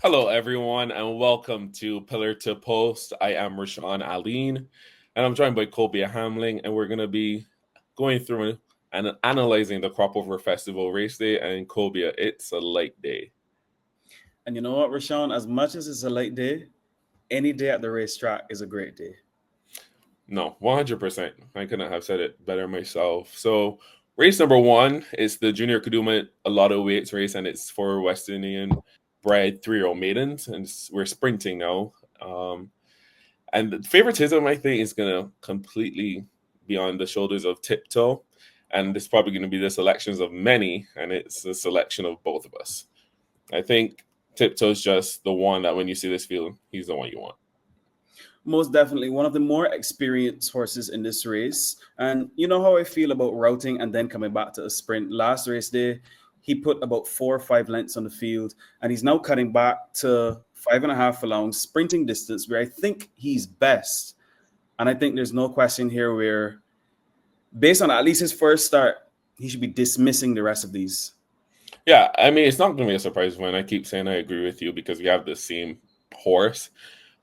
Hello, everyone, and welcome to Pillar to Post. I am Rashaun Alleyne, and I'm joined by Kobia Hamblin, and we're going to be going through and analyzing the Crop Over Festival Raceday. And Kobia, it's a light day. And you know what, Rashaun? As much as it's a late day, any day at the racetrack is a great day. No, 100%. I couldn't have said it better myself. So, race number one is the Junior Kaduma a lot of weights race, and it's for West Indian bred 3-year-old maidens, and we're sprinting now. And the favoritism, I think, is going to completely be on the shoulders of Tiptoe. And it's probably going to be the selections of many, and it's a selection of both of us. I think Tiptoe's just the one that when you see this field, he's the one you want. Most definitely one of the more experienced horses in this race. And you know how I feel about routing and then coming back to a sprint. Last race day, he put about 4 or 5 lengths on the field, and he's now cutting back to 5.5 furlongs sprinting distance, where I think he's best. And I think there's no question here where, based on at least his first start, he should be dismissing the rest of these. Yeah, I mean, it's not going to be a surprise when I keep saying I agree with you because we have the same horse.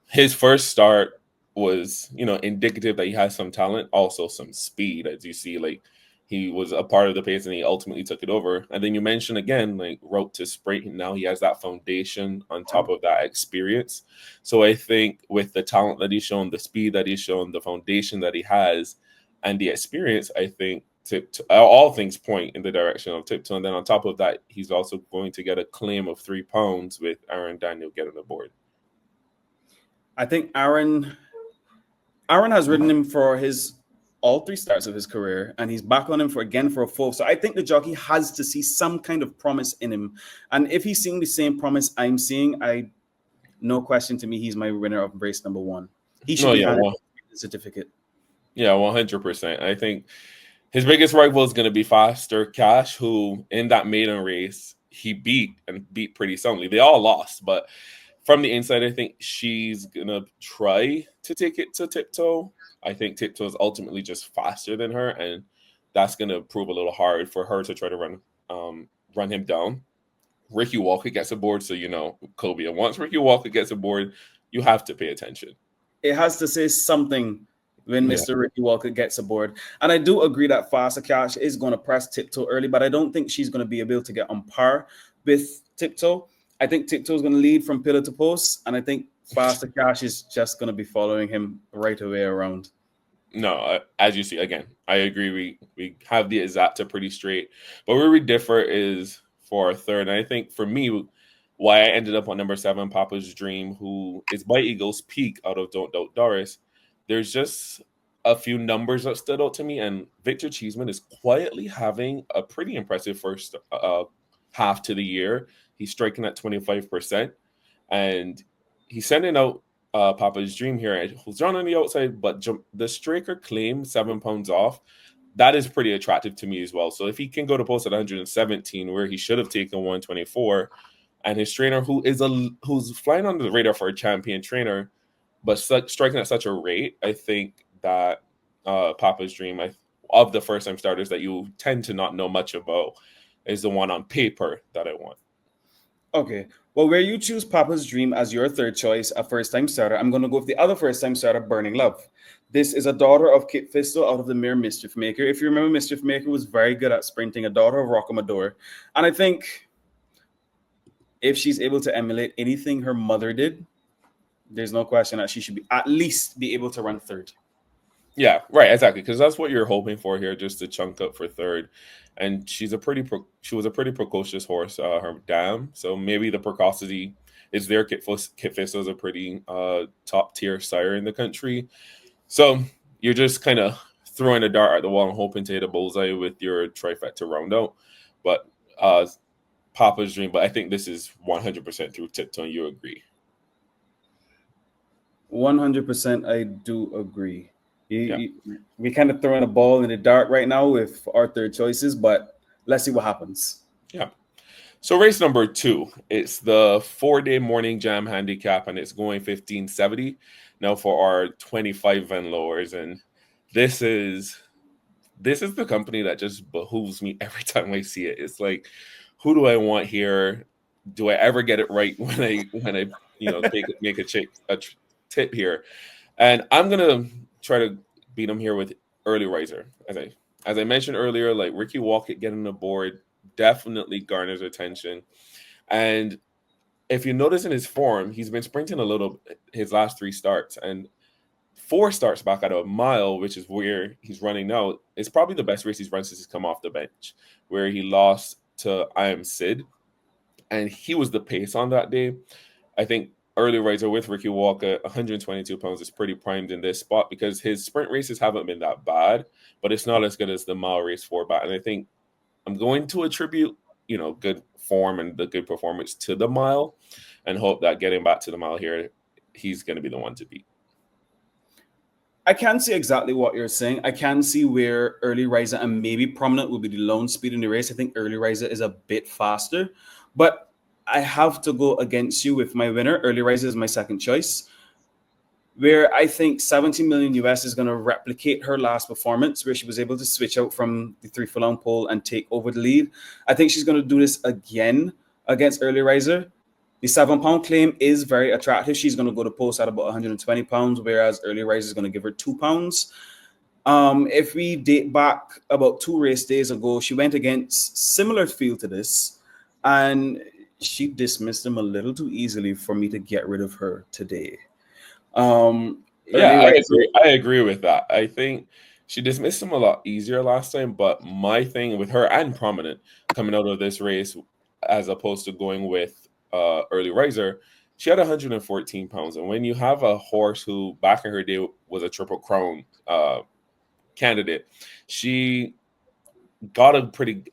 His first start was, indicative that he has some talent, also some speed, as you see, like he was a part of the pace and he ultimately took it over. And then you mentioned again, like route to sprint, and now he has that foundation on top of that experience. So I think with the talent that he's shown, the speed that he's shown, the foundation that he has, and the experience, I think all things point in the direction of Tiptoe. And then on top of that, he's also going to get a claim of 3 pounds with Aaron Daniel getting the board. I think Aaron has ridden him for his all 3 starts of his career, and he's back on him for a fourth. So I think the jockey has to see some kind of promise in him. And if he's seeing the same promise I'm seeing, no question to me, he's my winner of race number one. He should be handed the certificate. Yeah, 100%. I think his biggest rival is going to be Faster Cash, who in that maiden race, he beat pretty soundly. They all lost, but from the inside, I think she's going to try to take it to Tiptoe. I think Tiptoe is ultimately just faster than her, and that's going to prove a little hard for her to try to run him down. Ricky Walker gets aboard, so Kobia. Once Ricky Walker gets aboard, you have to pay attention. It has to say something when Mr. Ricky Walker gets aboard. And I do agree that Faster Cash is going to press Tiptoe early, but I don't think she's going to be able to get on par with Tiptoe. I think Tiptoe's going to lead from pillar to post, and I think Faster Cash is just going to be following him right away around. No, as you see, again, I agree. We have the exacta pretty straight, but where we differ is for our third. And I think for me, why I ended up on number 7, Papa's Dream, who is by Eagles Peak out of Don't Doubt Doris. There's just a few numbers that stood out to me, and Victor Cheeseman is quietly having a pretty impressive first half to the year. He's striking at 25%, and he's sending out Papa's Dream here, who's drawn on the outside, but the striker claim 7 pounds off. That is pretty attractive to me as well. So if he can go to post at 117, where he should have taken 124, and his trainer, who's flying under the radar for a champion trainer, but striking at such a rate, I think that Papa's Dream, of the first-time starters that you tend to not know much about, is the one on paper that I want. Okay. Well, where you choose Papa's Dream as your third choice, a first-time starter, I'm going to go with the other first-time starter, Burning Love. This is a daughter of Kit Fistel out of the Mere Mischief Maker. If you remember, Mischief Maker was very good at sprinting, a daughter of Rockamador. And I think if she's able to emulate anything her mother did, there's no question that she should at least be able to run third. Yeah, right, exactly, because that's what you're hoping for here, just to chunk up for third. And she was a pretty precocious horse, her dam. So maybe the precocity is there. Kit Fistel is a pretty top tier sire in the country. So you're just kind of throwing a dart at the wall and hoping to hit a bullseye with your trifecta round out. But Papa's Dream. But I think this is 100% through Tiptoe. You agree? 100%, I do agree. We kind of throwing a ball in the dark right now with our third choices, but let's see what happens. Yeah. So race number 2, it's the 4-day morning jam handicap, and it's going 1570 now for our 25 and lowers. And this is the company that just behooves me every time I see it. It's like, who do I want here? do I ever get it right when I make a tip here? And I'm gonna try to beat him here with early riser. As I mentioned earlier, like Ricky Walkett getting the board definitely garners attention. And if you notice in his form, he's been sprinting a little his last 3 starts, and 4 starts back at a mile, which is where he's running now. It's probably the best race he's run since he's come off the bench, where he lost to I Am Sid, and he was the pace on that day. I think early riser with Ricky Walker, 122 pounds, is pretty primed in this spot because his sprint races haven't been that bad, but it's not as good as the mile race 4 back. And I think I'm going to attribute, good form and the good performance to the mile, and hope that getting back to the mile here, he's going to be the one to beat. I can see exactly what you're saying. I can see where early riser and maybe prominent will be the lone speed in the race. I think early riser is a bit faster, but I have to go against you with my winner. Early riser is my second choice, where I think 17 million US is going to replicate her last performance, where she was able to switch out from the 3 furlong pole and take over the lead. I think she's going to do this again against early riser. The 7-pound claim is very attractive. She's going to go to post at about 120 pounds, whereas early riser is going to give her 2 pounds. If we date back about 2 race days ago, she went against similar field to this, and she dismissed them a little too easily for me to get rid of her today. I agree with that. I think she dismissed him a lot easier last time, but my thing with her and prominent coming out of this race, as opposed to going with early riser, she had 114 pounds. And when you have a horse who back in her day was a Triple Crown candidate, she got a pretty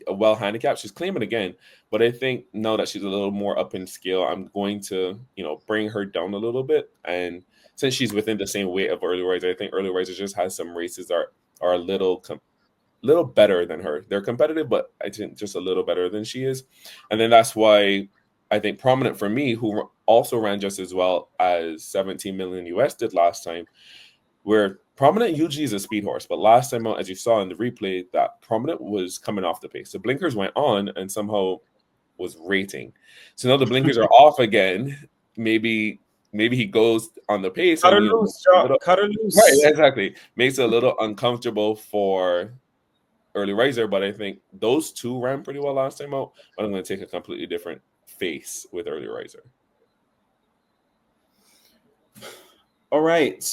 well handicapped. She's claiming again, but I think now that she's a little more up in scale, I'm going to bring her down a little bit. And since she's within the same weight of early riser, I think early riser just has some races that are a little better than her. They're competitive, but I think just a little better than she is. And then that's why I think prominent for me, who also ran just as well as 17 million US did last time, where prominent usually is a speed horse, but last time out, as you saw in the replay, that prominent was coming off the pace. The blinkers went on and somehow was rating. So now the blinkers are off again. Maybe he goes on the pace. Cut her loose. Right, exactly. Makes it a little uncomfortable for early riser, but I think those two ran pretty well last time out. But I'm going to take a completely different face with early riser. All right.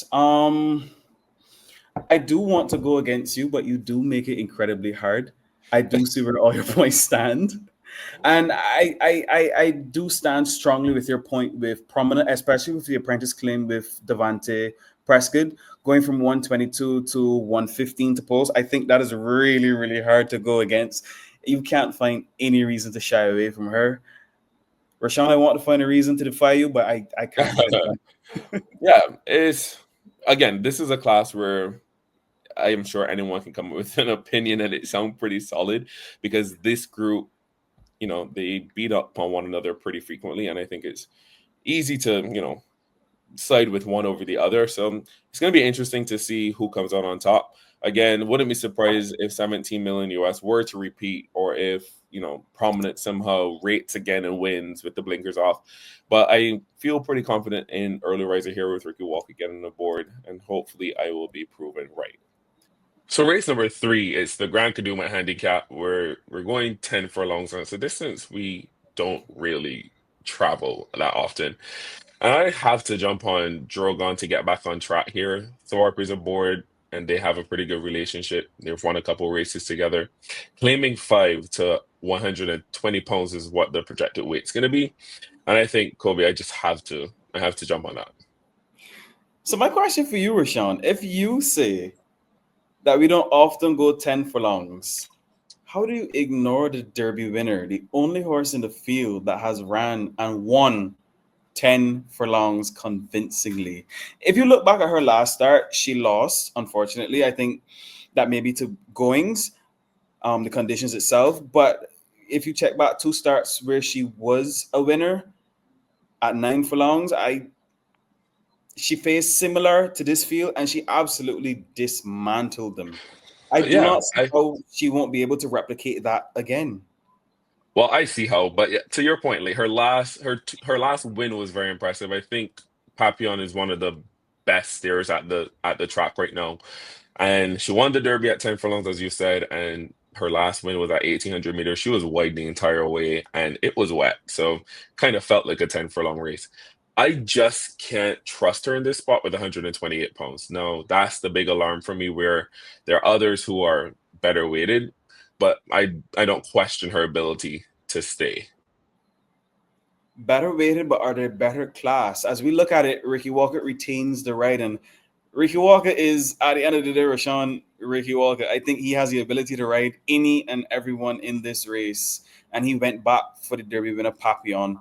I do want to go against you, but you do make it incredibly hard. I do see where all your points stand. And I do stand strongly with your point with prominent, especially with the apprentice claim with Devante Prescott going from 122 to 115 to post. I think that is really, really hard to go against. You can't find any reason to shy away from her. Rashaun, I want to find a reason to defy you, but I can't find one. Yeah, this is a class where I am sure anyone can come up with an opinion and it sounds pretty solid, because this group, they beat up on one another pretty frequently, and I think it's easy to, side with one over the other. So it's going to be interesting to see who comes out on top. Again, wouldn't be surprised if 17 million US were to repeat, or if, prominent somehow rates again and wins with the blinkers off. But I feel pretty confident in early riser here with Ricky Walker getting the board, and hopefully I will be proven right. So race number 3 is the Grand Kaduma handicap, where we're going 10 furlongs, and it's a distance we don't really travel that often. And I have to jump on Drogon to get back on track here. Thorpe is aboard, and they have a pretty good relationship. They've won a couple races together. Claiming 5 to 120 pounds is what the projected weight's going to be. And I think, Kobia, I have to jump on that. So my question for you, Rashaun, if you say that we don't often go 10 furlongs, how do you ignore the Derby winner, the only horse in the field that has ran and won 10 furlongs convincingly? If you look back at her last start, she lost, unfortunately. I think that maybe to goings, the conditions itself. But if you check back 2 starts where she was a winner at 9 furlongs, she faced similar to this field, and she absolutely dismantled them. I do not see how she won't be able to replicate that again. Well, I see how, but yeah, to your point, like her last win was very impressive. I think Papillon is one of the best steers at the track right now, and she won the Derby at 10 furlongs, as you said, and her last win was at 1800 meters. She was wide the entire way, and it was wet, so kind of felt like a 10 furlong race. I just can't trust her in this spot with 128 pounds. No, that's the big alarm for me. Where there are others who are better weighted, but I don't question her ability to stay. Better weighted, but are they better class? As we look at it, Ricky Walker retains the right, and Ricky Walker is, at the end of the day, Rashaun, Ricky Walker. I think he has the ability to ride any and everyone in this race, and he went back for the Derby winner Papillon.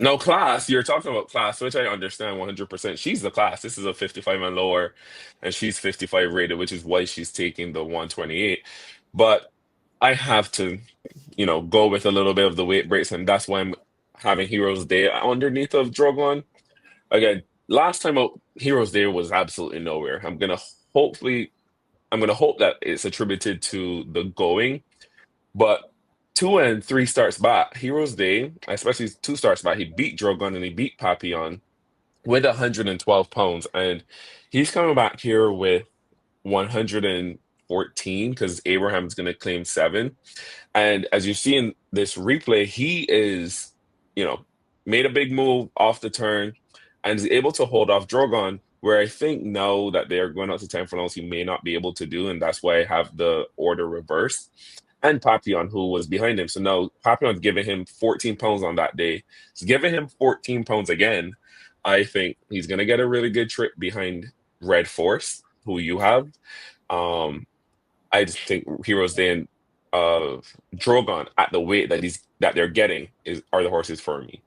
No, class, you're talking about class, which I understand 100%. She's the class. This is a 55 and lower, and she's 55 rated, which is why she's taking the 128. But I have to, go with a little bit of the weight breaks, and that's why I'm having Heroes Day underneath of Drogon. Again, last time out, Heroes Day was absolutely nowhere. Hopefully, I'm gonna hope that it's attributed to the going. But 2 and 3 starts back, Heroes Day, especially 2 starts back, he beat Drogon and he beat Papillon with 112 pounds. And he's coming back here with 114 because Abraham's going to claim 7. And as you see in this replay, he is, you know, made a big move off the turn and is able to hold off Drogon, where I think now that they are going out to 10 finals, he may not be able to do. And that's why I have the order reversed. And Papillon, who was behind him. So now Papillon's giving him 14 pounds on that day. He's giving him 14 pounds again. I think he's going to get a really good trip behind Red Force, who you have. Um, I just think Heroes Day and Drogon at the weight that they're getting are the horses for me.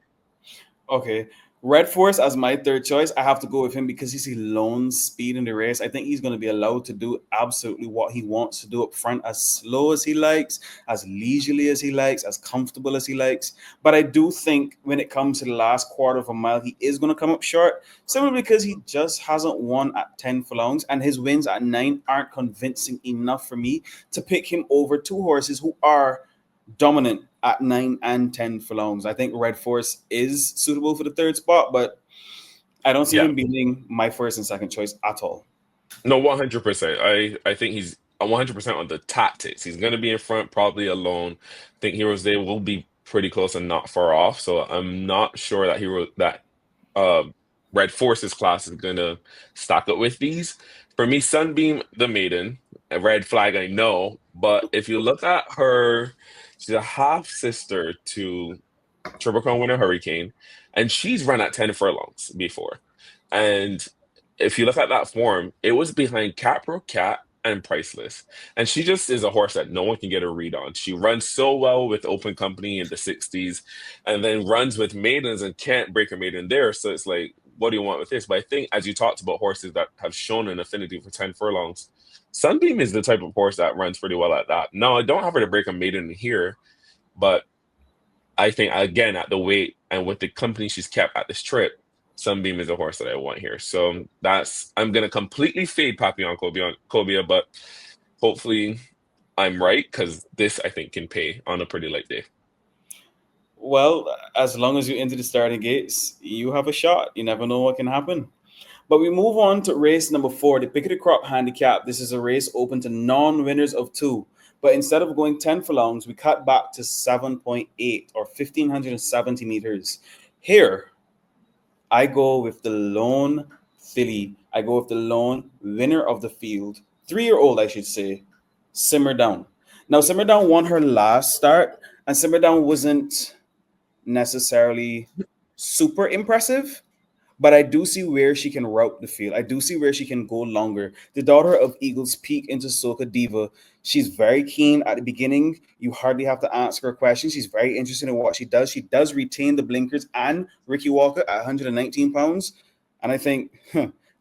Okay. Red Force as my third choice. I have to go with him because he's alone speed in the race. I think he's going to be allowed to do absolutely what he wants to do up front, as slow as he likes, as leisurely as he likes, as comfortable as he likes. But I do think when it comes to the last quarter of a mile, he is going to come up short, simply because he just hasn't won at 10 furlongs, and his wins at 9 aren't convincing enough for me to pick him over two horses who are dominant at 9 and 10 furlongs. I think Red Force is suitable for the third spot, but I don't see Yeah, him being my first and second choice at all. no, 100%. I think he's 100% on the tactics. He's going to be in front, probably alone. I think Heroes Day will be pretty close and not far off. So I'm not sure that uh, Red Forces class is going to stock up with these. For me, Sunbeam the Maiden, a red flag, I know. But if you look at her, she's a half sister to Triple Crown winner Hurricane, and she's run at 10 furlongs before. And if you look at that form, it was behind Capro Cat and Priceless. And she just is a horse that no one can get a read on. She runs so well with open company in the 60s and then runs with maidens and can't break a maiden there. So it's like, what do you want with this? But I think, as you talked about horses that have shown an affinity for 10 furlongs, Sunbeam is the type of horse that runs pretty well at that. No, I don't have her to break a maiden here, but I think again at the weight and with the company she's kept at this trip, Sunbeam is a horse that I want here. So I'm gonna completely fade Papillon Kobia, but hopefully I'm right because this I think can pay on a pretty light day. Well, as long as you enter the starting gates, you have a shot. You never know what can happen. But we move on to race number 4, the Pick of the Crop Handicap. This is a race open to non-winners of 2. But instead of going 10 furlongs, we cut back to 7.8 or 1,570 meters. Here, I go with the lone filly. I go with the lone winner of the field, 3-year-old, I should say, Simmer Down. Now, Simmer Down won her last start, and Simmer Down wasn't necessarily super impressive, but I do see where she can route the field. I do see where she can go longer. The daughter of Eagles Peak into Soca Diva. She's very keen at the beginning. You hardly have to ask her questions. She's very interested in what she does. She does retain the blinkers and Ricky Walker at 119 pounds. And I think,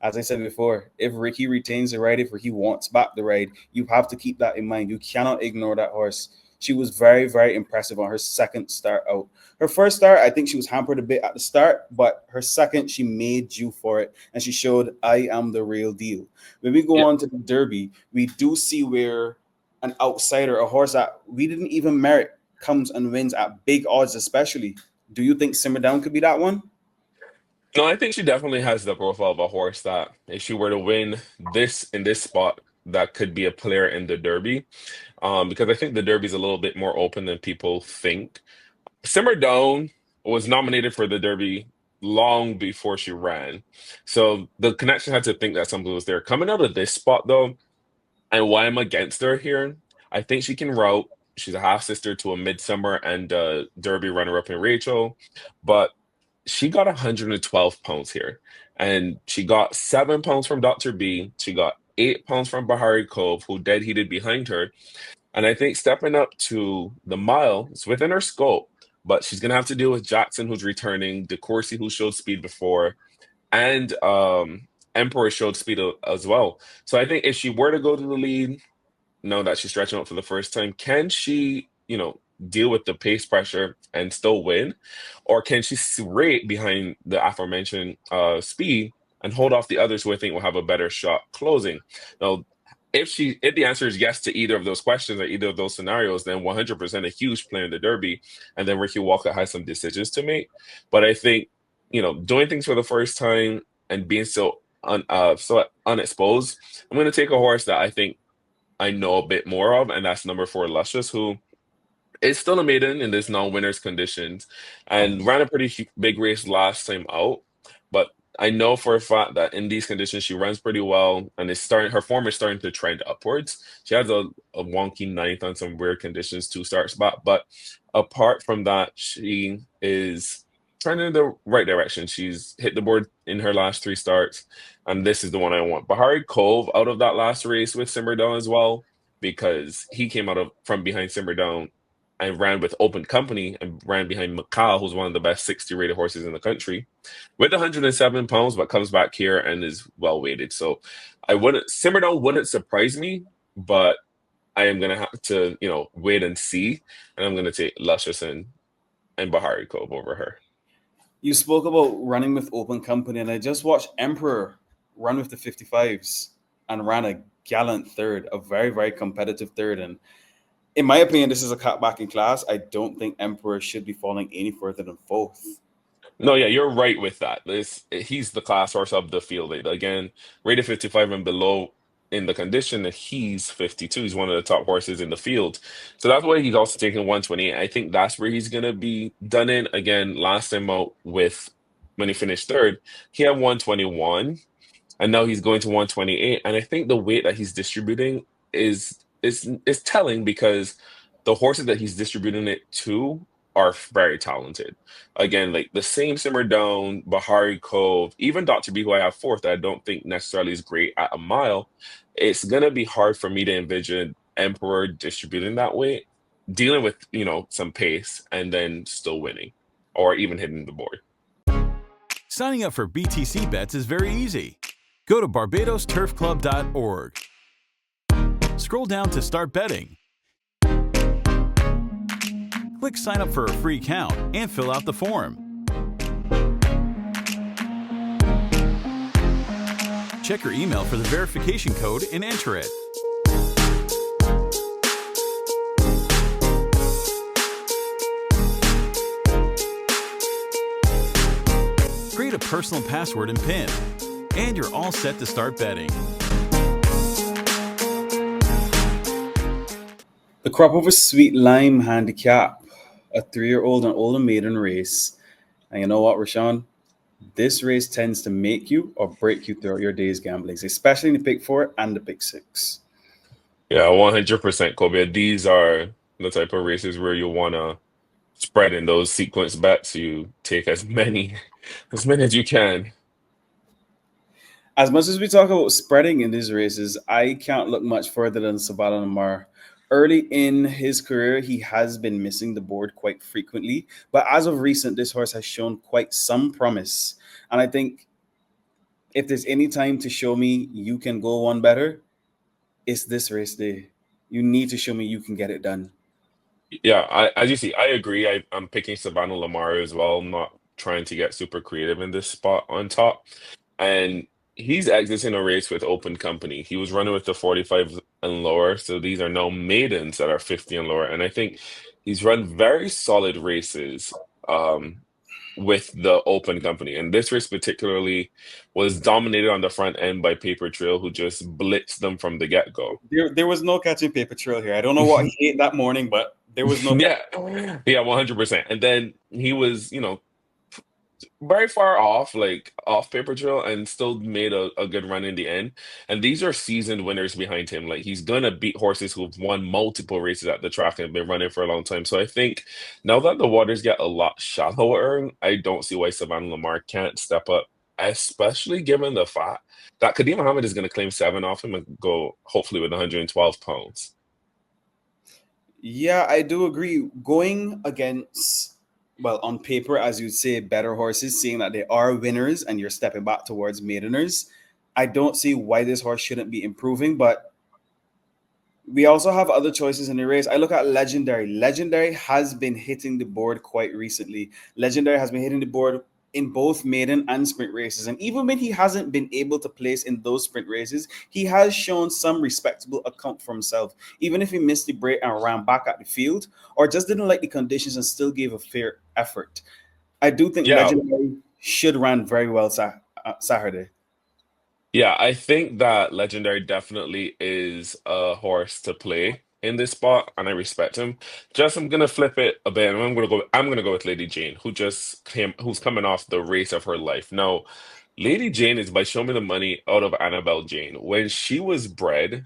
as I said before, if Ricky retains the ride, if Ricky wants back the ride, you have to keep that in mind. You cannot ignore that horse. She was very, very impressive on her second start out. Her first start, I think she was hampered a bit at the start, but her second, she made you for it. And she showed, I am the real deal. When we go Yeah. on to the Derby, we do see where an outsider, a horse that we didn't even merit comes and wins at big odds, especially. Do you think Simmer Down could be that one? No, I think she definitely has the profile of a horse that if she were to win this in this spot, that could be a player in the Derby. Because I think the Derby is a little bit more open than people think. Simmer Down was nominated for the Derby long before she ran. So the connection had to think that something was there. Coming out of this spot though, and why I'm against her here, I think she can route. She's a half sister to a Midsummer and Derby runner up in Rachel, but she got 112 pounds here. And she got 7 pounds from Dr. B. She got 8 pounds from Bahari Cove, who dead heated behind her. And I think stepping up to the mile is within her scope, but she's gonna have to deal with Jackson, who's returning, DeCourcy, who showed speed before, and Emperor showed speed as well. So I think if she were to go to the lead, know that she's stretching out for the first time, can she, deal with the pace pressure and still win, or can she rate behind the aforementioned speed and hold off the others who I think will have a better shot closing? Now, if the answer is yes to either of those questions or either of those scenarios, then 100% a huge play in the Derby, and then Ricky Walker has some decisions to make. But I think doing things for the first time and being so unexposed, I'm going to take a horse that I think I know a bit more of, and that's number 4, Luscious, who is still a maiden in this non-winners conditions and ran a pretty big race last time out. But I know for a fact that in these conditions she runs pretty well, and her form is starting to trend upwards. She has a wonky ninth on some weird conditions to start spot, but apart from that, she is trending in the right direction. She's hit the board in her last 3 starts, and this is the one I want. Bahari Cove out of that last race with Simmer Down as well, because he came from behind Simmer Down and ran with open company and ran behind McCall, who's one of the best 60 rated horses in the country, with 107 pounds, but comes back here and is well weighted. So Simmer Down wouldn't surprise me, but I am gonna have to, wait and see. And I'm gonna take Luscious and Bahari Cove over her. You spoke about running with open company, and I just watched Emperor run with the 55s and ran a gallant third, a very, very competitive third. And in my opinion, this is a cutback in class. I don't think Emperor should be falling any further than 4th. No, yeah, you're right with that. He's the class horse of the field. Again, rated 55 and below in the condition that he's 52. He's one of the top horses in the field. So that's why he's also taking 128. I think that's where he's going to be done in. Again, last time out when he finished third, he had 121, and now he's going to 128. And I think the weight that he's distributing is telling, because the horses that he's distributing it to are very talented. Again, like the same Simmer Down, Bahari Cove, even Dr. B, who I have 4th, that I don't think necessarily is great at a mile. It's gonna be hard for me to envision Emperor distributing that weight, dealing with some pace, and then still winning or even hitting the board. Signing up for BTC Bets is very easy. Go to barbadosturfclub.org. Scroll down to start betting. Click sign up for a free account and fill out the form. Check your email for the verification code and enter it. Create a personal password and PIN, and you're all set to start betting. The Crop Over Sweet Lime Handicap, a 3-year-old and older maiden race. And you know what, Rashaun? This race tends to make you or break you throughout your day's gamblings, especially in the pick 4 and the pick 6. Yeah, 100%, Kobia. These are the type of races where you want to spread in those sequence bets. You take as many as you can. As much as we talk about spreading in these races, I can't look much further than Sabala Namar. Early in his career, he has been missing the board quite frequently. But as of recent, this horse has shown quite some promise. And I think if there's any time to show me you can go one better, it's this race day. You need to show me you can get it done. Yeah, as you see, I agree. I'm picking Savannah Lamar as well. I'm not trying to get super creative in this spot on top. And he's exiting a race with open company. He was running with the 45 and lower. So these are now maidens that are 50 and lower. And I think He's run very solid races with the open company. And this race particularly was dominated on the front end by Paper Trail, who just blitzed them from the get-go. There was no catching Paper Trail here. I don't know what he ate that morning, but there was no. Yeah, yeah, 100%. And then he was, very far off, like off Paper Trail, and still made a good run in the end. And these are seasoned winners behind him. Like he's gonna beat horses who've won multiple races at the track and been running for a long time. So I think now that the waters get a lot shallower, I don't see why Savannah Lamar can't step up, especially given the fact that Kadeem Muhammad is gonna claim 7 off him and go hopefully with 112 pounds. Yeah, I do agree. Going against, well, on paper, as you'd say, better horses, seeing that they are winners and you're stepping back towards maideners, I don't see why this horse shouldn't be improving. But we also have other choices in the race. I look at Legendary. Legendary has been hitting the board quite recently. Legendary has been hitting the board in both maiden and sprint races. And even when he hasn't been able to place in those sprint races, he has shown some respectable account for himself. Even if he missed the break and ran back at the field, or just didn't like the conditions and still gave a fair effort. I do think Yeah. Legendary should run very well Saturday. Yeah, I think that Legendary definitely is a horse to play in this spot, and I respect him. Just I'm gonna flip it a bit, and I'm gonna go with Lady Jane, who's coming off the race of her life. Now, Lady Jane is by Show Me the Money out of Annabelle Jane. When she was bred,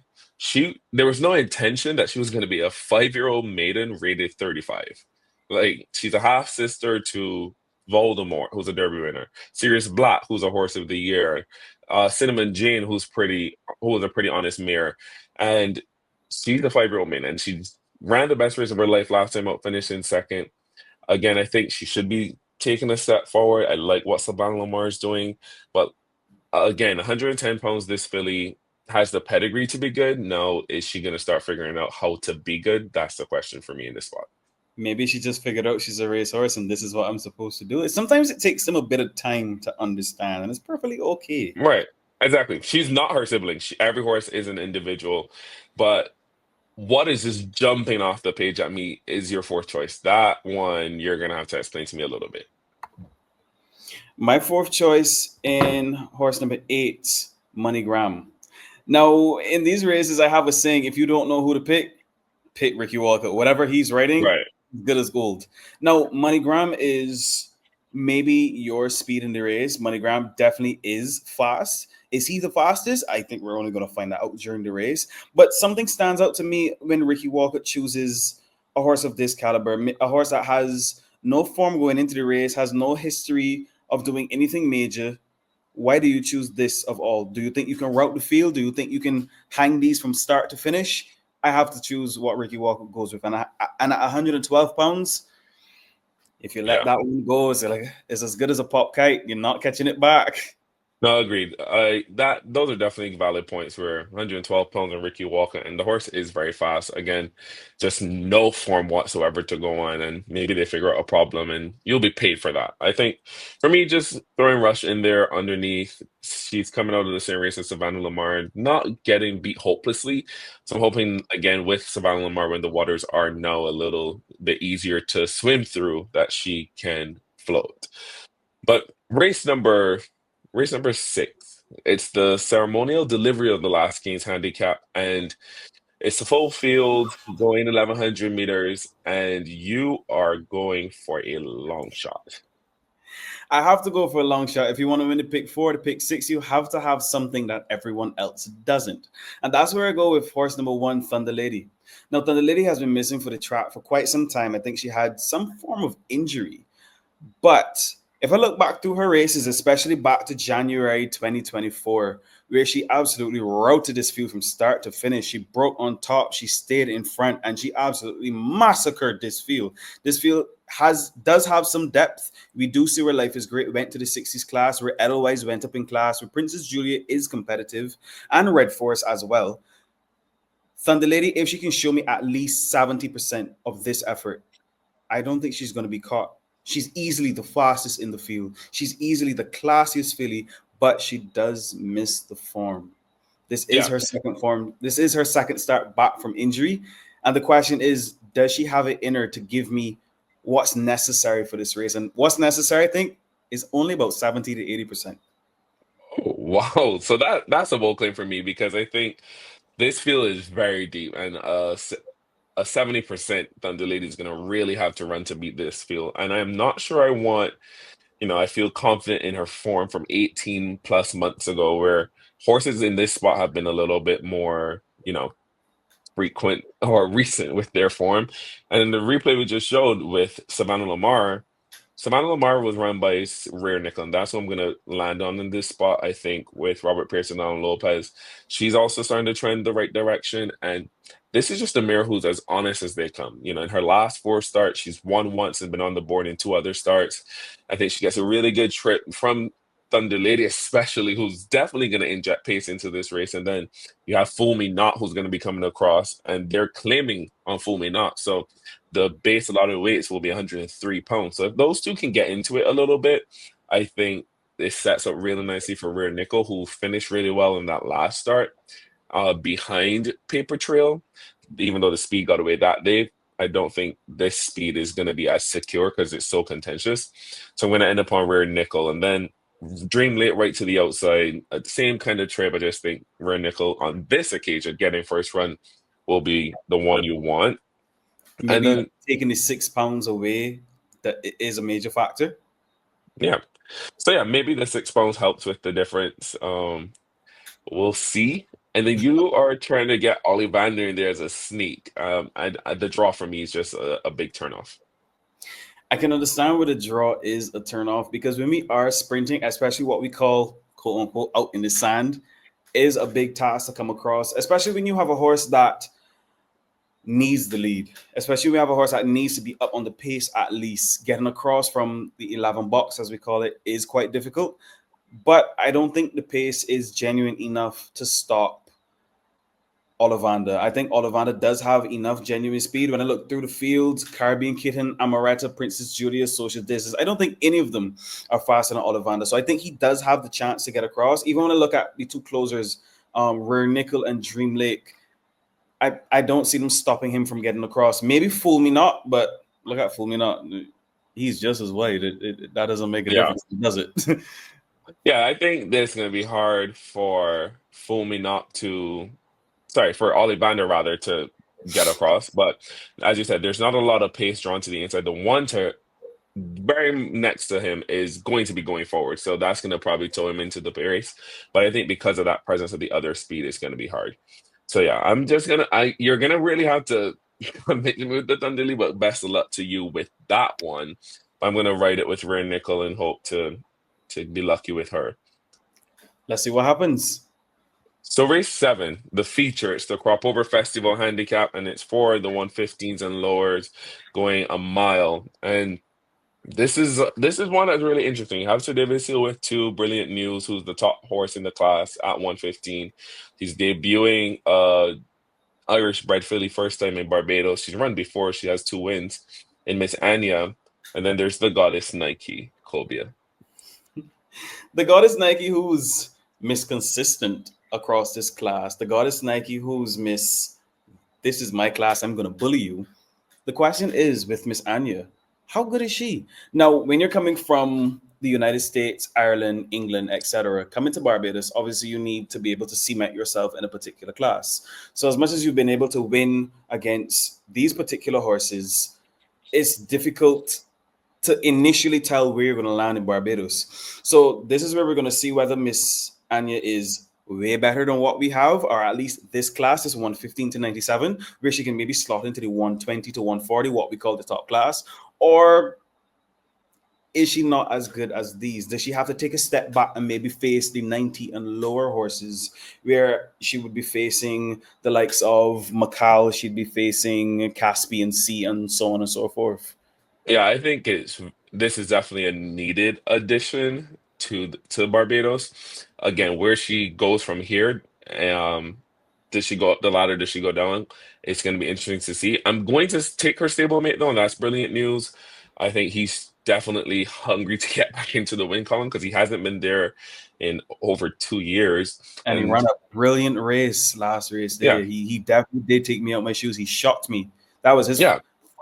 there was no intention that she was gonna be a 5-year-old maiden rated 35. Like she's a half sister to Voldemort, who's a Derby winner, Sirius Black, who's a horse of the year, Cinnamon Jane, who was a pretty honest mare, and she's a 5-year-old man, and she ran the best race of her life last time out, finishing second. Again, I think she should be taking a step forward. I like what Savannah Lamar is doing, but again, 110 pounds. This filly has the pedigree to be good. Now, is she going to start figuring out how to be good? That's the question for me in this spot. Maybe she just figured out she's a racehorse and this is what I'm supposed to do. Sometimes it takes them a bit of time to understand, and it's perfectly okay. Right. Exactly. She's not her sibling. Every horse is an individual. But what is just jumping off the page at me is your fourth choice. That one you're going to have to explain to me a little bit. My fourth choice in horse number 8, MoneyGram. Now, in these races, I have a saying, if you don't know who to pick Ricky Walker. Whatever he's writing, Right. Good as gold. Now, MoneyGram is maybe your speed in the race. MoneyGram definitely is fast. Is he the fastest? I think we're only going to find that out during the race. But something stands out to me when Ricky Walker chooses a horse of this caliber, a horse that has no form going into the race, has no history of doing anything major. Why do you choose this of all? Do you think you can route the field? Do you think you can hang these from start to finish? I have to choose what Ricky Walker goes with. And at 112 pounds, if you let that one go, it's as good as a pop kite. You're not catching it back. No, agreed. Those are definitely valid points. Where 112 pounds and Ricky Walker, and the horse is very fast. Again, just no form whatsoever to go on, and maybe they figure out a problem, and you'll be paid for that. I think for me, just throwing Rush in there underneath. She's coming out of the same race as Savannah Lamar, not getting beat hopelessly. So I'm hoping again with Savannah Lamar, when the waters are now a little bit easier to swim through, that she can float. But race number 6. It's the ceremonial delivery of the Last King's Handicap, and it's a full field going 1,100 meters, and you are going for a long shot. I have to go for a long shot. If you want to win the pick 4, the pick 6, you have to have something that everyone else doesn't. And that's where I go with horse number 1, Thunder Lady. Now, Thunder Lady has been missing for the track for quite some time. I think she had some form of injury. But if I look back through her races, especially back to January 2024, where she absolutely routed this field from start to finish, she broke on top, she stayed in front, and she absolutely massacred this field. This field does have some depth. We do see where Life is Great went to the 60s class, where Edelweiss went up in class, where Princess Julia is competitive, and Red Force as well. Thunder Lady, if she can show me at least 70% of this effort, I don't think she's going to be caught. She's easily the fastest in the field. She's easily the classiest filly, but she does miss the form. This is her second form. This is her second start back from injury. And the question is, does she have it in her to give me what's necessary for this race? And what's necessary, I think, is only about 70 to 80%. Oh, wow. So that's a bold claim for me because I think this field is very deep, and a 70% Thunder Lady is going to really have to run to beat this field. And I'm not sure I want, I feel confident in her form from 18 plus months ago, where horses in this spot have been a little bit more, frequent or recent with their form. And in the replay we just showed with Savannah Lamar was run by Rare Nickel, and that's what I'm going to land on in this spot, I think, with Robert Pearson and Lopez. She's also starting to trend the right direction, and this is just a mare who's as honest as they come. In her last 4 starts, she's won once and been on the board in 2 other starts. I think she gets a really good trip from Thunder Lady, especially, who's definitely going to inject pace into this race. And then you have Fool Me Not, who's going to be coming across, and they're claiming on Fool Me Not. So the base allotted weights will be 103 pounds. So if those two can get into it a little bit, I think this sets up really nicely for Rare Nickel, who finished really well in that last start behind Paper Trail. Even though the speed got away that day, I don't think this speed is going to be as secure because it's so contentious. So I'm going to end up on Rare Nickel, and then Dream Late right to the outside. Same kind of trip. I just think Rare Nickel on this occasion, getting first run, will be the one you want. Maybe and then taking the 6 pounds away, that is a major factor. Yeah. So yeah, maybe the 6 pounds helps with the difference. We'll see. And then you are trying to get Ollivander in there as a sneak. The draw for me is just a big turnoff. I can understand where the draw is a turnoff, because when we are sprinting, especially what we call quote unquote out in the sand, is a big task to come across, especially when you have a horse that needs the lead, especially when we have a horse that needs to be up on the pace at least. Getting across from the 11 box, as we call it, is quite difficult. But I don't think the pace is genuine enough to stop Ollivander. I think Ollivander does have enough genuine speed. When I look through the fields, Caribbean Kitten, Amaretta, Princess Julius, Social Distance, I don't think any of them are faster than Ollivander. So I think he does have the chance to get across. Even when I look at the 2 closers, Rare Nickel and Dream Lake, I don't see them stopping him from getting across. Maybe Fool Me Not, but look at Fool Me Not. He's just as wide. That doesn't make a difference, does it? Yeah, I think this is going to be hard for Fool Me Not to... Sorry, for Ollivander, rather, to get across. But as you said, there's not a lot of pace drawn to the inside. The one to very next to him is going to be going forward. So that's going to probably tow him into the race. But I think because of that presence of the other speed, it's going to be hard. So yeah, I'm just going to... You're going to really have to make the move the Thunderly, but best of luck to you with that one. I'm going to write it with Rare Nickel and hope to be lucky with her. Let's see what happens. So race 7, the feature, it's the Crop Over Festival handicap, and it's for the 115s and lowers going a mile. And this is one that's really interesting. You have Sir David Seal with 2, Brilliant News, who's the top horse in the class at 115. He's debuting Irish bred filly first time in Barbados. She's run before. She has 2 wins in Miss Anya. And then there's the Goddess Nike, Kobia. The Goddess Nike, who's Miss Consistent across this class. The Goddess Nike, who's Miss, this is my class, I'm going to bully you. The question is, with Miss Anya, how good is she? Now, when you're coming from the United States, Ireland, England, etc., coming to Barbados, obviously you need to be able to cement yourself in a particular class. So as much as you've been able to win against these particular horses, it's difficult to initially tell where you're going to land in Barbados. So this is where we're going to see whether Miss Anya is way better than what we have, or at least this class is 115 to 97, where she can maybe slot into the 120 to 140, what we call the top class, or is she not as good as these? Does she have to take a step back and maybe face the 90 and lower horses, where she would be facing the likes of Macau, she'd be facing Caspian Sea, and so on and so forth? Yeah, I think this is definitely a needed addition to Barbados. Again, where she goes from here, does she go up the ladder? Does she go down? It's going to be interesting to see. I'm going to take her stablemate though, and that's Brilliant News. I think he's definitely hungry to get back into the win column because he hasn't been there in over 2 years. And he ran a brilliant race last race there. Yeah. He definitely did take me out my shoes. He shocked me. That was his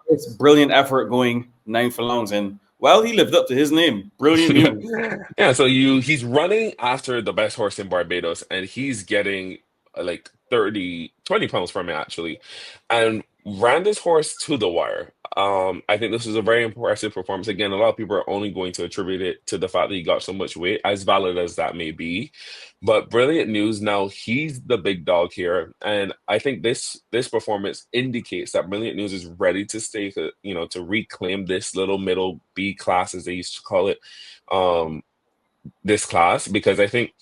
It's brilliant effort going 9 furlongs, and well, he lived up to his name. Brilliant news. Yeah, so he's running after the best horse in Barbados, and he's getting like 20 pounds from it actually, and ran this horse to the wire. I think this is a very impressive performance. Again, a lot of people are only going to attribute it to the fact that he got so much weight, as valid as that may be. But brilliant news now, he's the big dog here, and I think this performance indicates that brilliant news is ready to stay, to reclaim this little middle B class, as they used to call it, um, this class, because I think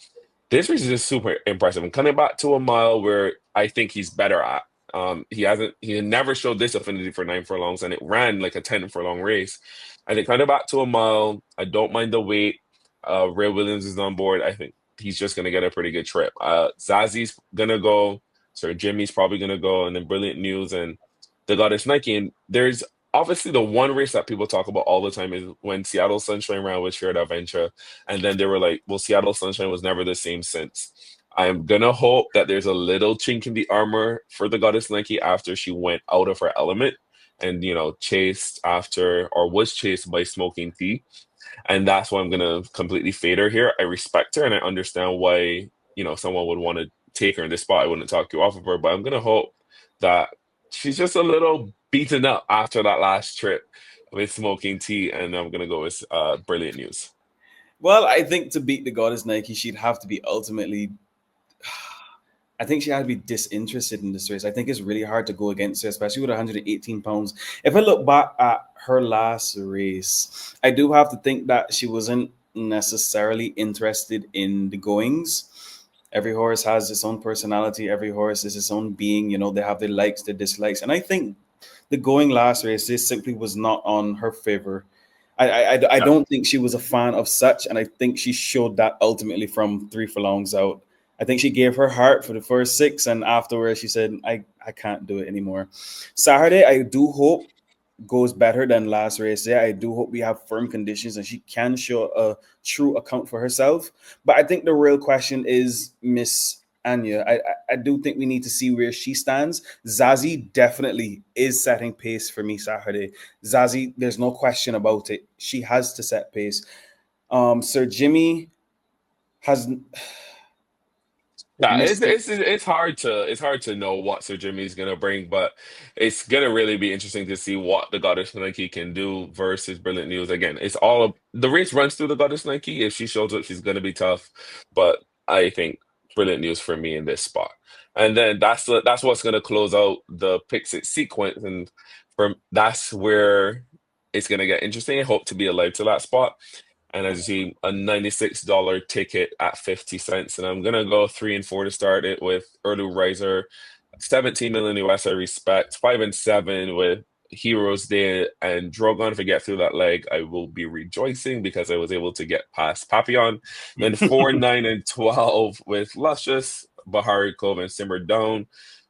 this race is just super impressive. And coming back to a mile where I think he's better at. He never showed this affinity for 9 furlongs, and it ran like a 10 furlong race. I think coming back to a mile, I don't mind the weight. Ray Williams is on board. I think he's just gonna get a pretty good trip. Zazi's gonna go, Sir Jimmy's probably gonna go, and then Brilliant News and the Goddess Nike. And there's obviously the one race that people talk about all the time is when Seattle Sunshine ran with Shared Adventure, and then they were like, well, Seattle Sunshine was never the same since. I'm gonna hope that there's a little chink in the armor for the Goddess Nike after she went out of her element and chased after, or was chased by Smoking Tea. And that's why I'm gonna completely fade her here. I respect her and I understand why, someone would want to take her in this spot. I wouldn't talk you off of her, but I'm gonna hope that she's just a little beaten up after that last trip with Smoking Tea, and I'm gonna go with Brilliant News. Well, I think to beat the Goddess Nike, she'd have to be ultimately. I think she had to be disinterested in this race. I think it's really hard to go against her, especially with 118 pounds. If I look back at her last race, I do have to think that she wasn't necessarily interested in the goings. Every horse has its own personality. Every horse is its own being. They have their likes, their dislikes. And I think the going last race, this simply was not on her favor. I don't think she was a fan of such. And I think she showed that ultimately from 3 furlongs out. I think she gave her heart for the first 6, and afterwards she said, I can't do it anymore. Saturday, I do hope goes better than last race. Yeah, I do hope we have firm conditions and she can show a true account for herself. But I think the real question is Miss Anya. I do think we need to see where she stands. Zazie definitely is setting pace for me Saturday. Zazie, there's no question about it. She has to set pace. Sir Jimmy has... Yeah, it's hard to know what Sir Jimmy's gonna bring, but it's gonna really be interesting to see what the Goddess Nike can do versus Brilliant News. Again, the race runs through the Goddess Nike. If she shows up, she's gonna be tough, but I think Brilliant News for me in this spot. And then that's what's gonna close out the Pick-Six sequence, and that's where it's gonna get interesting. I hope to be alive to that spot. And as you see, a $96 ticket at 50 cents. And I'm going to go 3 and 4 to start it with Early Riser, 17 million US I respect, 5 and 7 with Heroes Day and Drogon. If I get through that leg, I will be rejoicing because I was able to get past Papillon. Then 4, 9, and 12 with Luscious, Bahari Cove, and Simmer Down.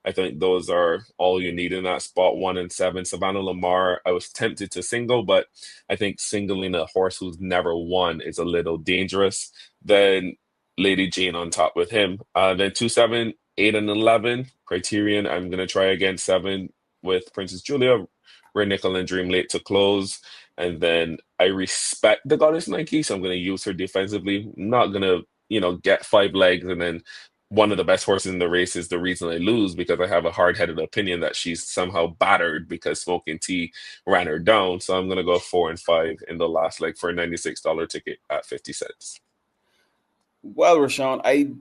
I think those are all you need in that spot. 1 and 7, Savannah Lamar. I was tempted to single, but I think singling a horse who's never won is a little dangerous. Then Lady Jane on top with him. Then 2, 7, 8, and 11. Criterion. I'm going to try again 7 with Princess Julia. Ray Nickel and Dream late to close. And then I respect the Goddess Nike, so I'm going to use her defensively. I'm not going to, get 5 legs and then one of the best horses in the race is the reason I lose, because I have a hard-headed opinion that she's somehow battered because Smoking Tea ran her down. So I'm going to go 4 and 5 in the last leg for a $96 ticket at 50 cents. Well, Rashaun, I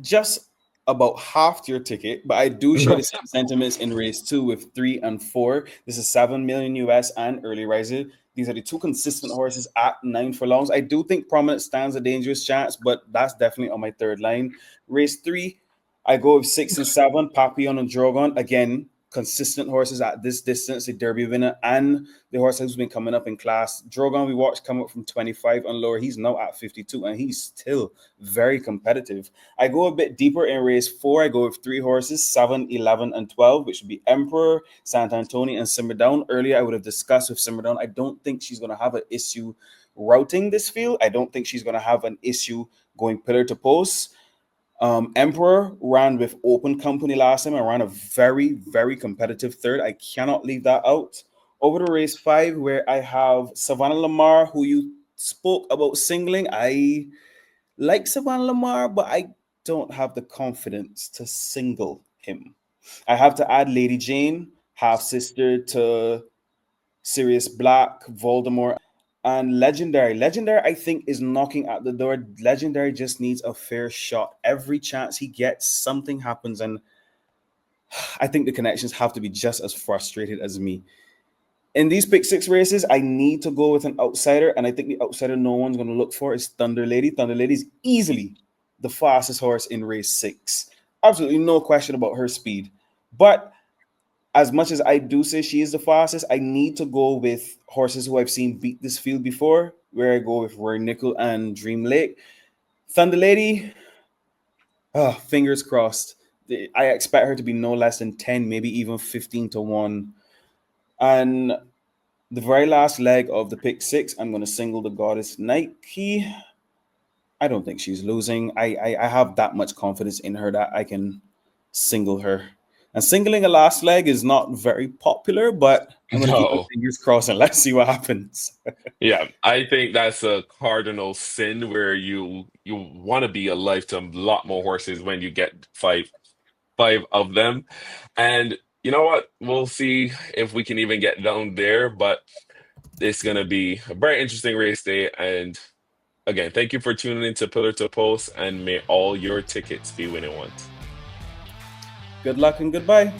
just about half your ticket, but I do share the same sentiments in race 2 with 3 and 4. This is 7 million US and Early Riser. These are the 2 consistent horses at 9 furlongs. I do think Prominent stands a dangerous chance, but that's definitely on my third line. Race 3, I go with 6 and 7, Papillon and Drogon. Again, consistent horses at this distance, the Derby winner and the horse who's been coming up in class. Drogon, we watched come up from 25 and lower. He's now at 52, and he's still very competitive. I go a bit deeper in race 4. I go with 3 horses, 7, 11, and 12, which would be Emperor, Sant Antonio, and Simmer Down. Earlier, I would have discussed with Simmer Down. I don't think she's going to have an issue routing this field. I don't think she's going to have an issue going pillar to post. Emperor ran with open company last time and ran a very, very competitive third. I cannot leave that out. Over to race 5, where I have Savannah Lamar, who you spoke about singling. I like Savannah Lamar, but I don't have the confidence to single him. I have to add Lady Jane, half sister to Sirius Black, Voldemort, and Legendary. Legendary, I think, is knocking at the door. Legendary just needs a fair shot. Every chance he gets, something happens, and I think the connections have to be just as frustrated as me. In these pick 6 races, I need to go with an outsider, and I think the outsider no one's going to look for is Thunder Lady. Thunder Lady is easily the fastest horse in race 6. Absolutely no question about her speed. But as much as I do say she is the fastest, I need to go with horses who I've seen beat this field before, where I go with Roy Nickel and Dream Lake. Thunder Lady, fingers crossed. I expect her to be no less than 10, maybe even 15 to 1. And the very last leg of the pick 6, I'm going to single the Goddess Nike. I don't think she's losing. I have that much confidence in her that I can single her. And singling a last leg is not very popular, but I'm going to keep my fingers crossed and let's see what happens. Yeah, I think that's a cardinal sin where you want to be alive to a lot more horses when you get five of them. And you know what? We'll see if we can even get down there, but it's going to be a very interesting race day. And again, thank you for tuning in to Pillar to Post, and may all your tickets be winning ones. Good luck and goodbye.